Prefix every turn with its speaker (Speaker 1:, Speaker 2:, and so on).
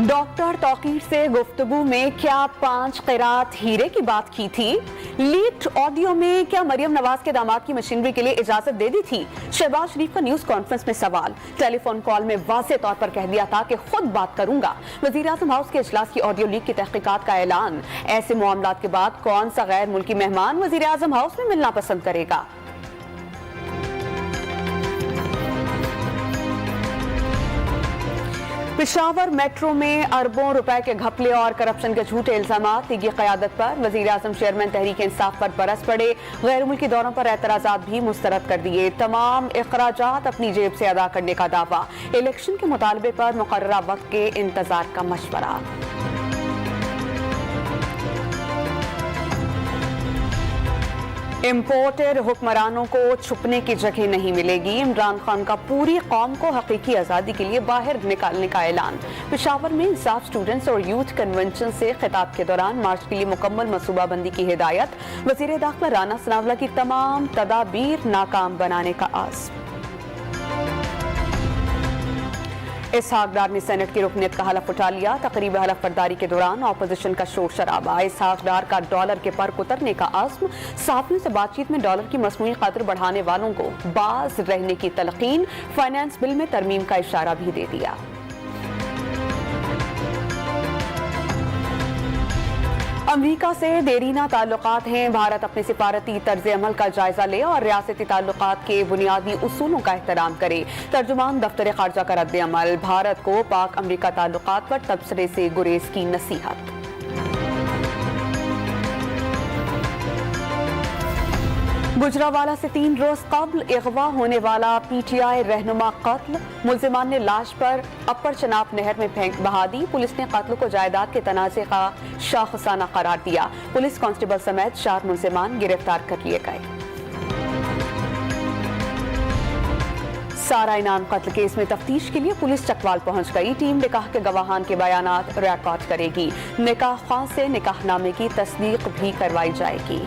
Speaker 1: Doctor Tauqeer से गुफ्तगू में क्या 5 क़िरात हीरे की बात की थी? लीक्ड ऑडियो में क्या मरियम नवाज के दामाद की मशीनरी के लिए इजाजत दे दी थी? शहबाज शरीफ का न्यूज कॉन्फ्रेंस में सवाल। टेलीफोन कॉल में वाज़ेह तौर पर कह दिया था कि खुद बात करूंगा। वज़ीर आज़म हाउस के इजलास की ऑडियो लीक की तहकीकात का ऐलान। ऐसे मामलात के बाद कौन सा गैर मुल्की मेहमान वज़ीर आज़म हाउस में मिलना पसंद करेगा? पेशावर मेट्रो में अरबों रुपए के घपले और करप्शन के झूठे इल्जामात की क़यादत पर वज़ीर आज़म चेयरमैन तहरीक इंसाफ पर बरस पड़े। गैर मुल्की दौरों पर एतराज़ात भी मुस्तरद कर दिए। तमाम अखराजात अपनी जेब से अदा करने का दावा। इलेक्शन के मुतालबे पर मुकर्ररा वक्त के इंतजार का मशवरा। इम्पोर्टेड हुक्मरानों को छुपने की जगह नहीं मिलेगी। इमरान खान का पूरी कौम को हकीकी आज़ादी के लिए बाहर निकालने का ऐलान। पेशावर में इंसाफ स्टूडेंट्स और यूथ कन्वेंशन से खिताब के दौरान मार्च के लिए मुकम्मल मनसूबाबंदी की हिदायत। वज़ीर दाखिला राना सनावला की तमाम तदाबीर नाकाम बनाने का आज़म। इसहाक डार ने सेनेट की रुकनियत का हलफ उठा लिया। तकरीब हलफ बर्दारी के दौरान अपोजिशन का शोर शराबा। इसहाक डार का डॉलर के पर उतरने का आज़म। सहाफ़ियों से बातचीत में डॉलर की मसनूई कदर बढ़ाने वालों को बाज रहने की तलकीन। फाइनेंस बिल में तरमीम का इशारा भी दे दिया। अमरीका से देरीना ताल्लुकात हैं। भारत अपने सिफारती तर्ज अमल का जायजा ले और रियासती ताल्लुकात के बुनियादी उसूलों का एहतराम करे। तर्जुमान दफ्तर खारजा का रद्द अमल। भारत को पाक अमरीका ताल्लुकात पर तबसरे से गुरेज की नसीहत। गुजरावाला से 3 रोज कबल अगवा होने वाला PTI रहनुमा कत्ल। मुल्जिमान ने लाश पर अपर चनाब नहर में फेंक बहा दी। पुलिस ने कत्ल को जायदाद के तनाज़े का शाखसाना करार दिया। पुलिस कांस्टेबल समेत 4 मुल्जिमान गिरफ्तार कर लिए गए। सारा इनाम कत्ल केस में तफ्तीश के लिए पुलिस चकवाल पहुंच गई। टीम निकाह के गवाहान के बयानात रिकॉर्ड करेगी। निकाह ख्वाह से निकाहनामे की तस्दीक भी करवाई जाएगी।